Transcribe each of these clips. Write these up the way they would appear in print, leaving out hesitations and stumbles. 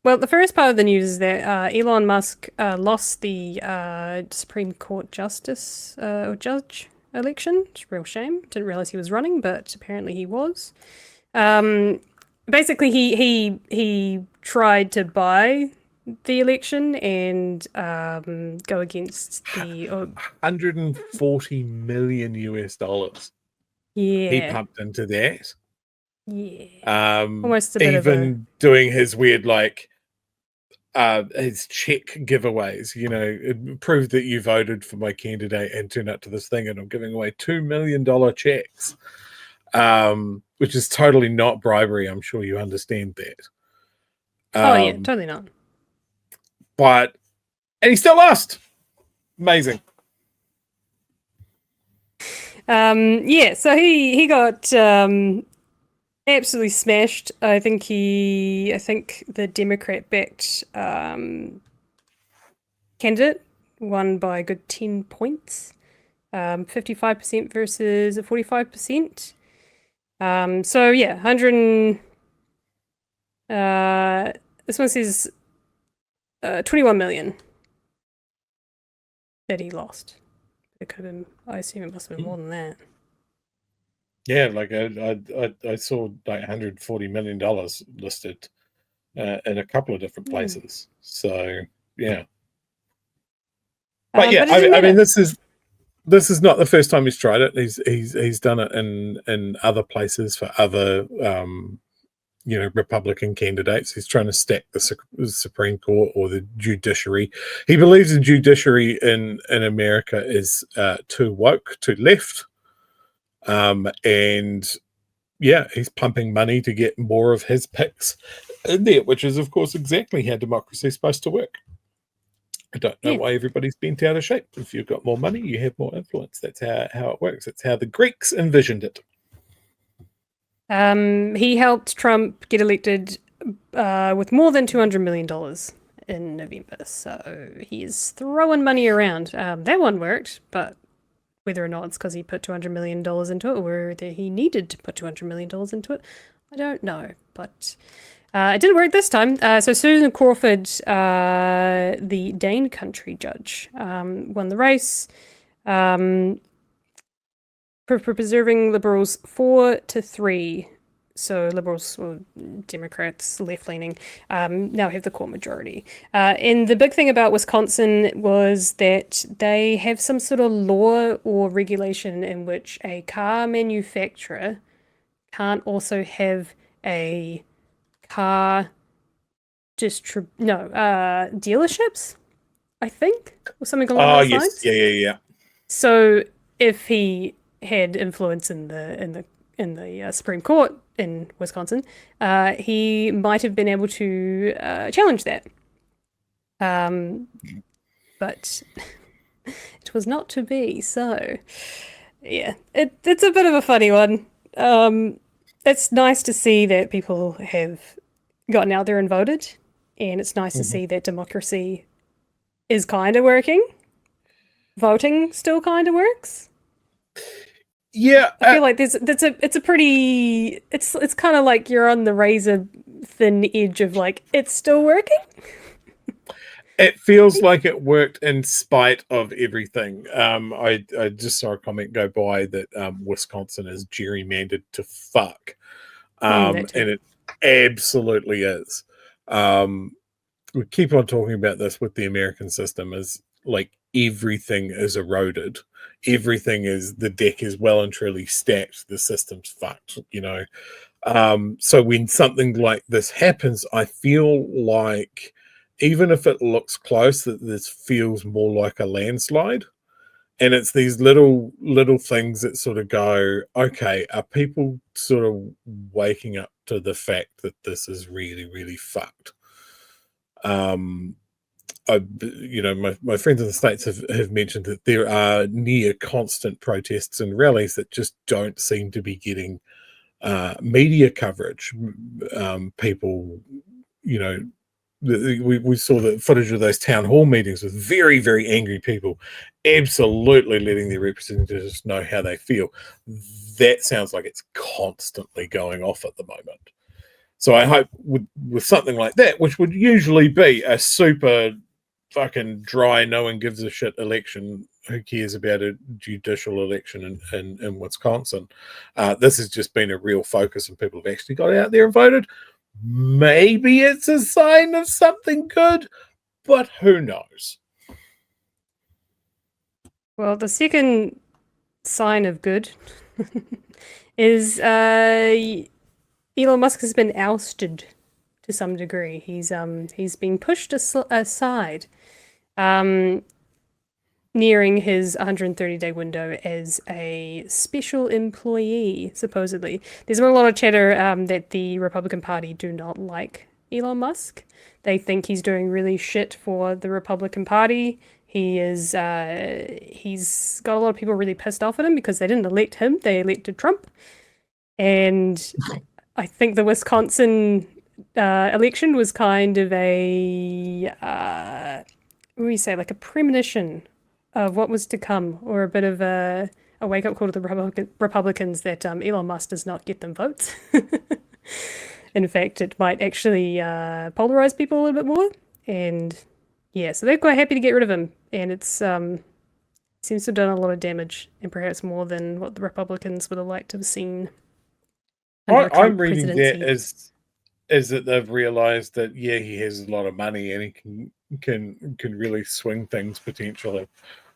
Well, the first part of the news is that Elon Musk lost the Supreme Court justice or judge election. It's a real shame. Didn't realize he was running, but apparently he was. Um, Basically, he tried to buy the election and go against the. Oh, 140 million US dollars he yeah, pumped into that. yeah, almost a bit of a. Even doing his weird his check giveaways, it proved that you voted for my candidate and turned up to this thing and I'm giving away $2 million checks, which is totally not bribery. I'm sure you understand that. Oh yeah, totally not. And he still lost. Amazing. Yeah, so he got absolutely smashed. I think the Democrat backed candidate won by a good 10 points. 55% versus 45%. So yeah, 100 this one says 21 million that he lost. It could have been, I assume it must have been more than that. Yeah, like I saw like $140 million listed in a couple of different places. So yeah, but yeah, I mean, this is not the first time he's tried it. He's done it in other places for other Republican candidates. He's trying to stack the Supreme Court or the judiciary. He believes the judiciary in America is too woke, too left, and yeah, he's pumping money to get more of his picks in there, which is, of course, exactly how democracy is supposed to work. I don't know why everybody's bent out of shape. If you've got more money, you have more influence. That's how it works. That's how the Greeks envisioned it. He helped Trump get elected with more than $200 million in November. So he's throwing money around. That one worked, but whether or not it's because he put $200 million into it or whether he needed to put $200 million into it, I don't know. But it didn't work this time. So Susan Crawford, the Dane country judge, won the race. For preserving Liberals 4-3. So Liberals or Democrats, left-leaning, now have the core majority. And the big thing about Wisconsin was that they have some sort of law or regulation in which a car manufacturer can't also have a car dealerships, I think, or something along those yes, lines. yeah. So if he had influence in the Supreme Court in Wisconsin, he might have been able to challenge that. But it was not to be. So yeah, it's a bit of a funny one. It's nice to see that people have gotten out there and voted, and it's nice to see that democracy is kind of working. Voting still kind of works. Yeah, I feel like it's kind of like you're on the razor thin edge of like it's still working. It feels like it worked in spite of everything. I just saw a comment go by that Wisconsin is gerrymandered to fuck, and it absolutely is. We keep on talking about this with the American system, is like everything is eroded. Everything is, the deck is well and truly stacked. The system's fucked, so when something like this happens, I feel like even if it looks close, that this feels more like a landslide. And it's these little things that sort of go, okay, are people sort of waking up to the fact that this is really, really fucked? My friends in the States have mentioned that there are near constant protests and rallies that just don't seem to be getting media coverage. People, we saw the footage of those town hall meetings with very, very angry people, absolutely letting their representatives know how they feel. That sounds like it's constantly going off at the moment. So I hope with something like that, which would usually be a super fucking dry, no one gives a shit election. Who cares about a judicial election in Wisconsin? This has just been a real focus, and people have actually got out there and voted. Maybe it's a sign of something good, but who knows? Well, the second sign of good is Elon Musk has been ousted to some degree. He's being pushed aside, nearing his 130-day window as a special employee, supposedly. There's been a lot of chatter that the Republican Party do not like Elon Musk. They think he's doing really shit for the Republican Party. He's got a lot of people really pissed off at him because they didn't elect him, they elected Trump. And I think the Wisconsin election was kind of a, what do we say, like a premonition of what was to come, or a bit of a wake-up call to the Republicans that Elon Musk does not get them votes. In fact, it might actually polarize people a little bit more. And yeah, so they're quite happy to get rid of him. And it's seems to have done a lot of damage, and perhaps more than what the Republicans would have liked to have seen. I'm reading that is that they've realized that he has a lot of money and he can really swing things potentially.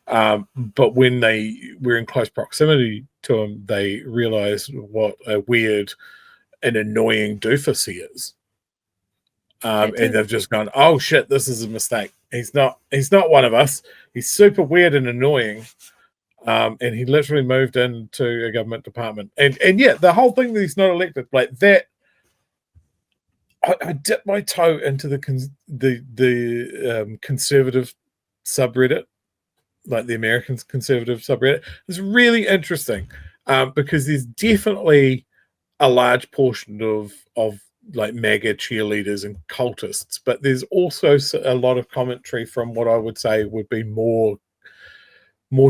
But when they were in close proximity to him, they realized what a weird and annoying doofus he is. And they've just gone, oh shit, this is a mistake. He's not one of us. He's super weird and annoying. And he literally moved into a government department. And yeah, the whole thing that he's not elected, like that, I dipped my toe into the conservative subreddit, like the American conservative subreddit. It's really interesting because there's definitely a large portion of like MAGA cheerleaders and cultists, but there's also a lot of commentary from what I would say would be more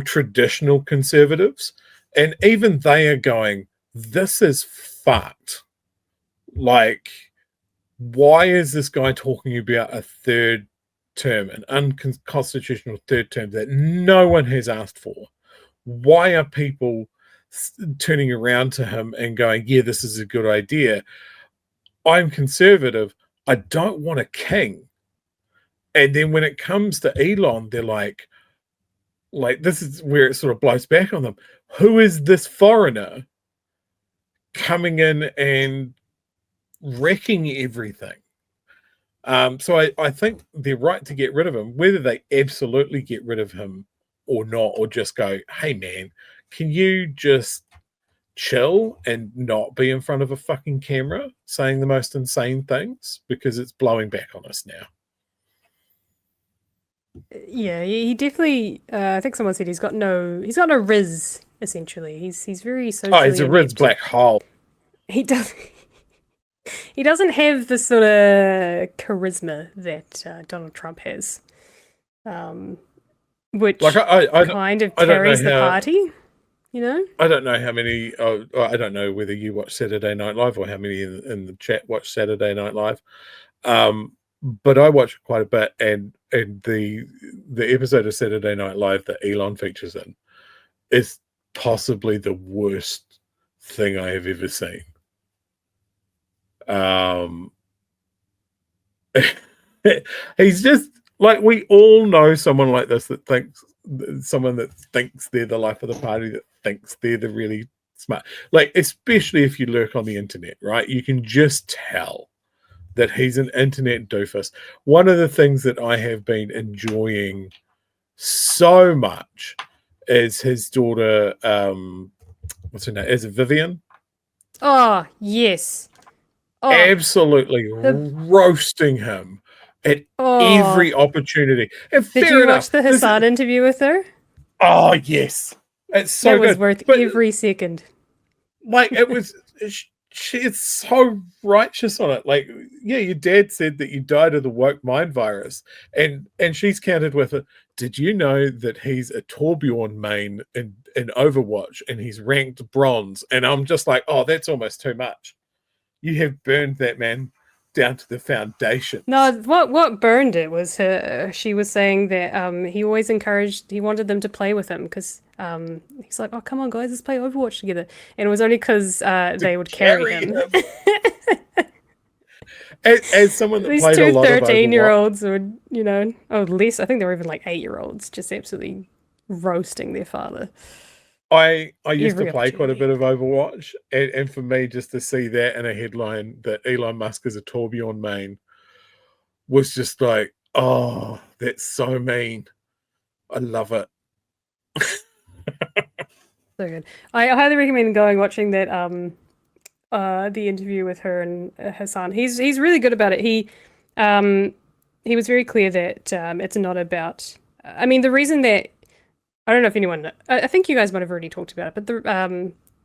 traditional conservatives, and even they are going, this is fucked. Like, why is this guy talking about a third term, an unconstitutional third term that no one has asked for? Why are people turning around to him and going, yeah, this is a good idea? I'm conservative. I don't want a king. And then when it comes to Elon, they're like this is where it sort of blows back on them. Who is this foreigner coming in and wrecking everything? So I think they're right to get rid of him. Whether they absolutely get rid of him or not, or just go, hey man, can you just chill and not be in front of a fucking camera saying the most insane things, because it's blowing back on us now. Yeah, he definitely. I think someone said he's got no riz. Essentially, he's very socially. Oh, he's a riz black hole. He does. He doesn't have the sort of charisma that Donald Trump has, which like I kind of carries the party. You know, I don't know how many. I don't know whether you watch Saturday Night Live or how many in the chat watch Saturday Night Live. But I watch quite a bit, and the episode of Saturday Night Live that Elon features in is possibly the worst thing I have ever seen. He's just like, we all know someone like this that thinks they're the life of the party, that thinks they're the really smart, like, especially if you lurk on the internet, right? You can just tell that he's an internet doofus. One of the things that I have been enjoying so much is his daughter, what's her name? Is it Vivian? Oh, yes. Oh, absolutely roasting him at every opportunity. And did you watch the Hassan interview with her? Oh, yes. It's so that was good. worth every second. Like, it was... She's so righteous on it. Like, yeah, your dad said that you died of the woke mind virus, and she's countered with it. Did you know that he's a Torbjorn main in Overwatch and he's ranked bronze? And I'm just like, oh, that's almost too much. You have burned that man down to the foundation. No, what burned it was her. She was saying that he always encouraged, he wanted them to play with him because he's like, oh come on guys, let's play Overwatch together, and it was only because they would carry him. As someone that These played a two lot of 13-year-olds would, you know, oh, less. I think they were even like 8-year-olds, just absolutely roasting their father. I used Every to play quite a opportunity. bit of Overwatch, and for me, just to see that in a headline that Elon Musk is a Torbjorn main was just like, oh, that's so mean. I love it. So good. I highly recommend going watching that the interview with her and Hassan. He's really good about it. He was very clear that it's not about. I mean, the reason that I don't know if anyone. I think you guys might have already talked about it, but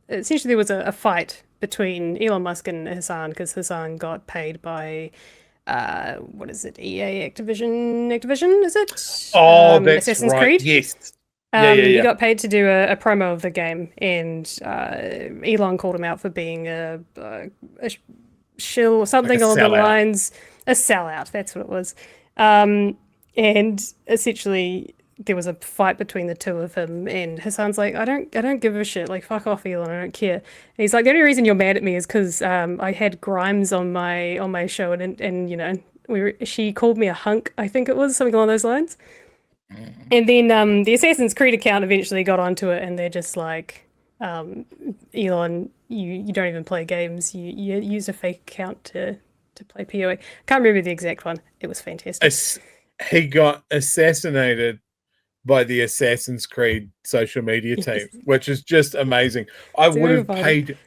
essentially there was a fight between Elon Musk and Hassan because Hassan got paid by what is it? EA Activision is it? Oh, that's Assassin's right. Creed. Yes. Yeah. He got paid to do a promo of the game, and Elon called him out for being a shill or something Like a along the sellout. lines, a sellout. That's what it was. And essentially, there was a fight between the two of him, and Hassan's like, I don't give a shit. Like, fuck off, Elon. I don't care. And he's like, the only reason you're mad at me is because I had Grimes on my show, and you know, she called me a hunk. I think it was something along those lines. And then the Assassin's Creed account eventually got onto it, and they're just like, Elon, you don't even play games. You use a fake account to play PoE. Can't remember the exact one. It was fantastic. He got assassinated by the Assassin's Creed social media team, which is just amazing. I would have paid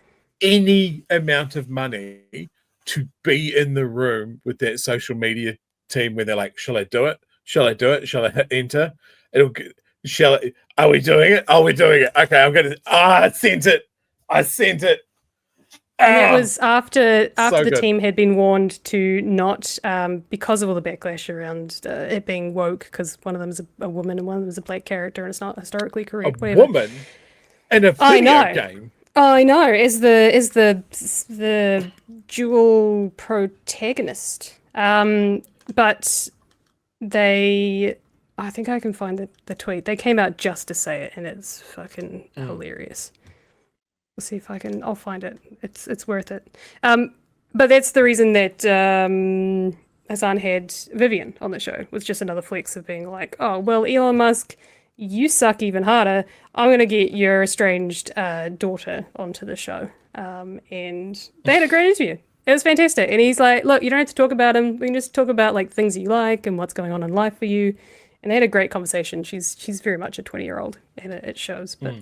any amount of money to be in the room with that social media team where they're like, shall I do it? Shall I do it? Shall I hit enter? Are we doing it? Are we doing it? Okay, I'm gonna. I sent it. And that was after So the good. team had been warned to not, because of all the backlash around it being woke, because one of them is a woman and one of them is a black character, and it's not historically correct. A woman in a video game. Oh, I know. Is the dual protagonist. But they, I think I can find the tweet. They came out just to say it, and it's fucking hilarious. We'll see if I can. I'll find it. It's worth it. But that's the reason that Hassan had Vivian on the show. Was just another flex of being like, oh well, Elon Musk, you suck even harder. I'm gonna get your estranged daughter onto the show. And they had a great interview. It was fantastic. And he's like, look, you don't have to talk about him. We can just talk about like things you like and what's going on in life for you. And they had a great conversation. She's very much a 20-year-old, and it shows. But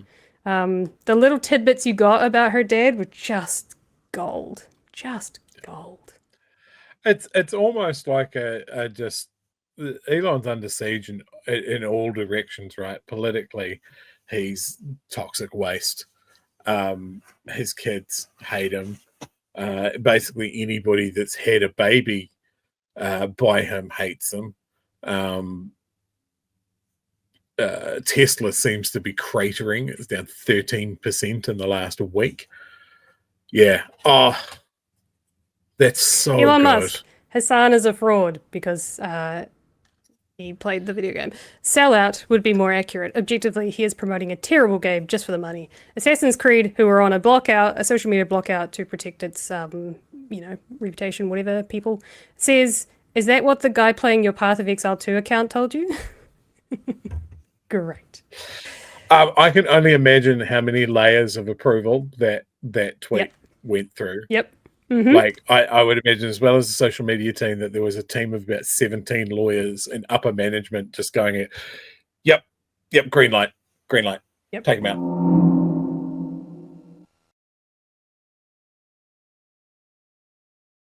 the little tidbits you got about her dad were just gold. Just gold. It's almost like a just Elon's under siege in all directions, right? Politically, he's toxic waste. His kids hate him. Basically, anybody that's had a baby by him hates him. Tesla seems to be cratering. It's down 13% in the last week. Yeah. Oh, that's so Elon good. Musk. Hassan is a fraud because he played the video game. Sellout would be more accurate. Objectively, he is promoting a terrible game just for the money. Assassin's Creed, who were on a social media blockout to protect its, reputation, whatever people, says, is that what the guy playing your Path of Exile 2 account told you? Great. I can only imagine how many layers of approval that tweet went through. Yep. Mm-hmm. Like I would imagine, as well as the social media team, that there was a team of about 17 lawyers and upper management just going, yep, green light, yep. take them out.